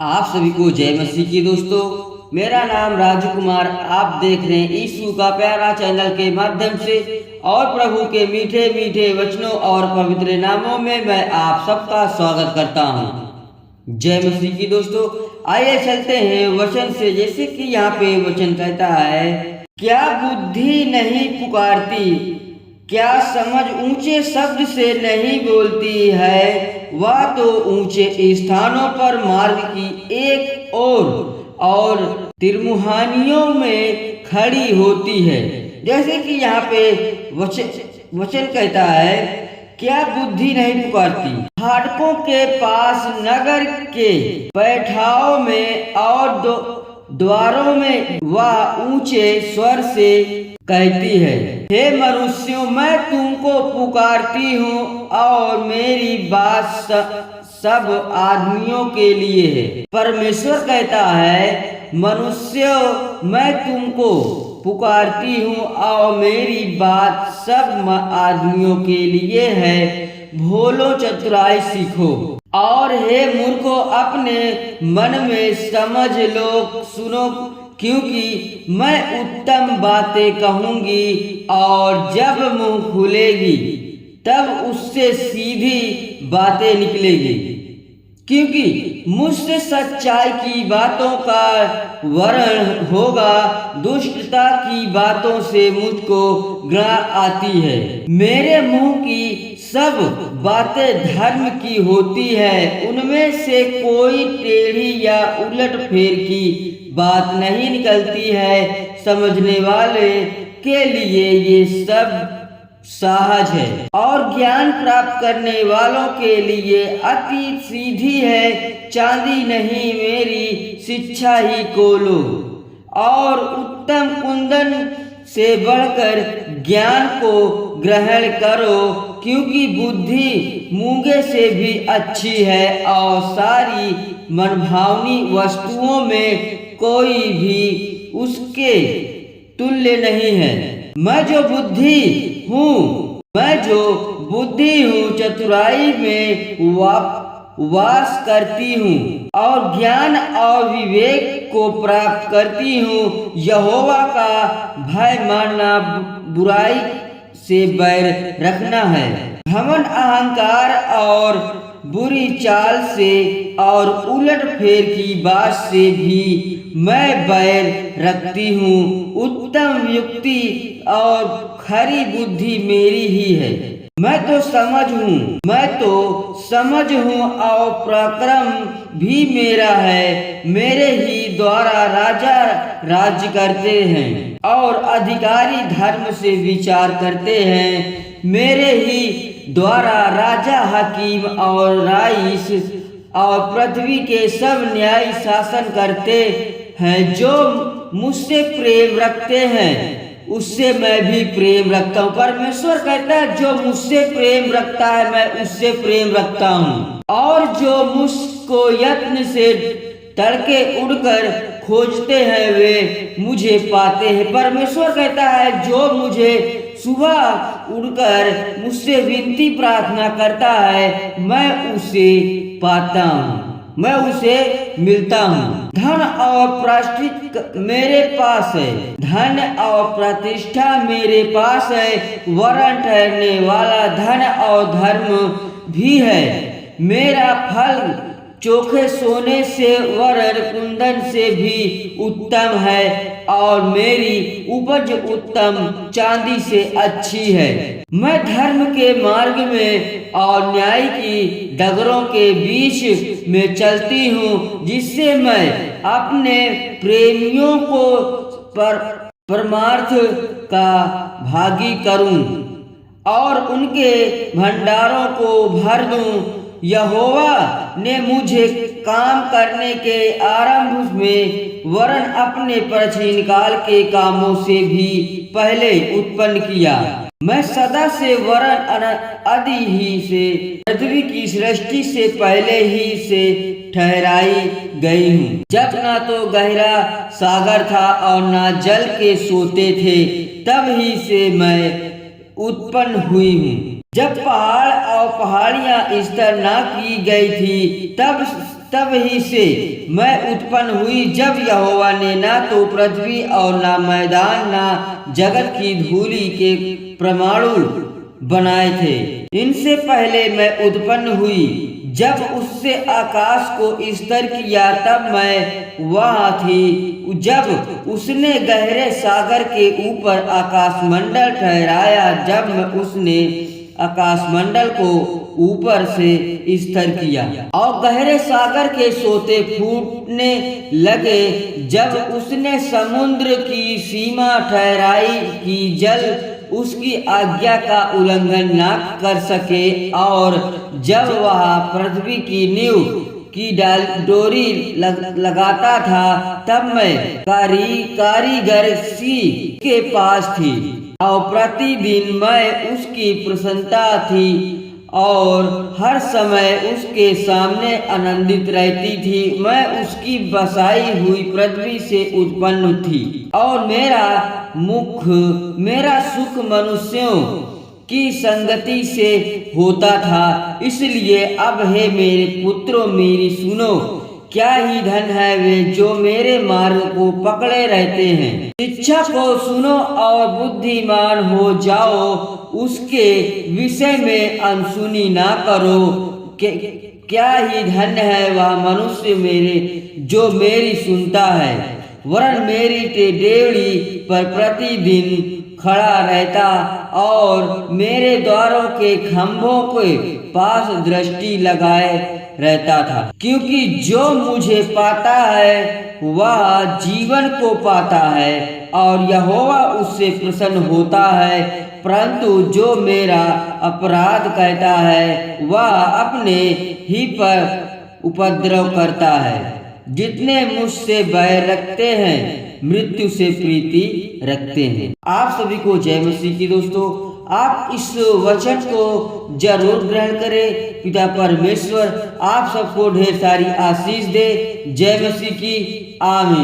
आप सभी को जय मसीह की दोस्तों। मेरा नाम राजकुमार, आप देख रहे हैं यीशु का प्यारा चैनल के माध्यम से और प्रभु के मीठे मीठे वचनों और पवित्र नामों में मैं आप सबका स्वागत करता हूं। जय मसीह की दोस्तों, आइए चलते हैं वचन से। जैसे कि यहाँ पे वचन कहता है, क्या बुद्धि नहीं पुकारती, क्या समझ ऊंचे शब्द से नहीं बोलती है। वह तो ऊंचे स्थानों पर मार्ग की एक और तिरमुहानियों में खड़ी होती है। जैसे कि यहाँ पे वचन कहता है, क्या बुद्धि नहीं पुकारती। फाटकों के पास, नगर के पैठाओं में और द्वारों में वह ऊंचे स्वर से कहती है, हे मनुष्यों, मैं तुमको पुकारती हूँ और मेरी बात सब आदमियों के लिए है। परमेश्वर कहता है, मनुष्यों, मैं तुमको पुकारती हूँ और मेरी बात सब आदमियों के लिए है। भोलो, चतुराई सीखो और हे मूर्खों, अपने मन में समझ लो, सुनो, क्योंकि मैं उत्तम बातें कहूंगी और जब मुंह खुलेगी तब उससे सीधी बातें निकलेगी, क्योंकि मुझसे सच्चाई की बातों का वर्ण होगा, दुष्टता की बातों से मुझको घृणा आती है। मेरे मुंह की सब बातें धर्म की होती है, उनमें से कोई टेढ़ी या उलट फेर की बात नहीं निकलती है। समझने वाले के लिए ये सब सहज है और ज्ञान प्राप्त करने वालों के लिए अति सीधी है। चांदी नहीं, मेरी शिक्षा ही खोलो और उत्तम कुंदन से बढ़कर ज्ञान को ग्रहण करो, क्योंकि बुद्धि मूंगे से भी अच्छी है और सारी मनभावनी वस्तुओं में कोई भी उसके तुल्य नहीं है। मैं जो बुद्धि हूँ, चतुराई में वास करती हूँ और ज्ञान और विवेक को प्राप्त करती हूँ। यहोवा का भय मानना, बुराई से बैर रखना है। घमंड, अहंकार और बुरी चाल से और उलट फेर की बात से भी मैं बैर रखती हूँ। उत्तम युक्ति और खरी बुद्धि मेरी ही है। मैं तो समझ हूँ और पराक्रम भी मेरा है। मेरे ही द्वारा राजा राज्य करते हैं और अधिकारी धर्म से विचार करते हैं। मेरे ही द्वारा राजा, हकीम और राइस और पृथ्वी के सब न्यायी शासन करते हैं। जो मुझसे प्रेम रखते हैं उससे मैं भी प्रेम रखता हूँ। परमेश्वर कहता है, जो मुझसे प्रेम रखता है मैं उससे प्रेम रखता हूँ, और जो मुझको यत्न से तड़के उड़कर खोजते हैं वे मुझे पाते हैं। परमेश्वर कहता है, जो मुझे सुबह उड़कर मुझसे विनती प्रार्थना करता है मैं उसे पाता हूँ, मैं उसे मिलता हूँ। धन और प्रतिष्ठा मेरे पास है, धन और प्रतिष्ठा मेरे पास है। वरण ठहरने वाला धन और धर्म भी है। मेरा फल चोखे सोने से वरण कुंदन से भी उत्तम है और मेरी उपज उत्तम चांदी से अच्छी है। मैं धर्म के मार्ग में और न्याय की डगरों के बीच में चलती हूँ, जिससे मैं अपने प्रेमियों को परमार्थ का भागी करूँ और उनके भंडारों को भर दूँ। यहोवा ने मुझे काम करने के आरंभ में वरन अपने प्राचीन काल के कामों से भी पहले उत्पन्न किया। मैं सदा से वरन आदि ही से पृथ्वी की सृष्टि से पहले ही से ठहराई गई हूँ, जब ना तो गहरा सागर था और ना जल के सोते थे, तब ही से मैं उत्पन्न हुई हूँ। जब पहाड़ और पहाड़ियां स्तर ना की गई थी, तब ही से मैं उत्पन्न हुई, जब यहोवा ने ना तो पृथ्वी और ना मैदान ना जगत की धूलि के परमाणु बनाए थे। इनसे पहले मैं उत्पन्न हुई, जब उससे आकाश को स्थिर किया तब मैं वहाँ थी। जब उसने गहरे सागर के ऊपर आकाशमंडल ठहराया, जब उसने आकाशमंडल को ऊपर से स्थिर किया और गहरे सागर के सोते फूटने लगे, जब उसने समुद्र की सीमा ठहराई कि जल उसकी आज्ञा का उल्लंघन न कर सके, और जब वह पृथ्वी की नींव की डोरी लगाता था, तब मैं कारीगर सी के पास थी और प्रतिदिन मैं उसकी प्रसन्नता थी और हर समय उसके सामने आनंदित रहती थी। मैं उसकी बसाई हुई पृथ्वी से उत्पन्न थी और मेरा सुख मनुष्यों की संगति से होता था। इसलिए अब हे मेरे पुत्रों, मेरी सुनो, क्या ही धन है वे जो मेरे मार्ग को पकड़े रहते हैं। शिक्षा को सुनो और बुद्धिमान हो जाओ, उसके विषय में अनसुनी ना करो। क्या ही धन्य है वह मनुष्य मेरे जो मेरी सुनता है, वरन मेरी डेवढ़ी पर प्रतिदिन खड़ा रहता और मेरे द्वारों के खंभों के पास दृष्टि लगाए रहता था। क्योंकि जो मुझे पाता है वह जीवन को पाता है और यहोवा उससे प्रसन्न होता है, परंतु जो मेरा अपराध करता है वह अपने ही पर उपद्रव करता है। जितने मुझसे बैर रखते हैं मृत्यु से प्रीति रखते हैं। आप सभी को जय मसीह की। दोस्तों, आप इस वचन को जरूर ग्रहण करें। पिता परमेश्वर आप सबको ढेर सारी आशीष दे। जय मसीह की। आमीन।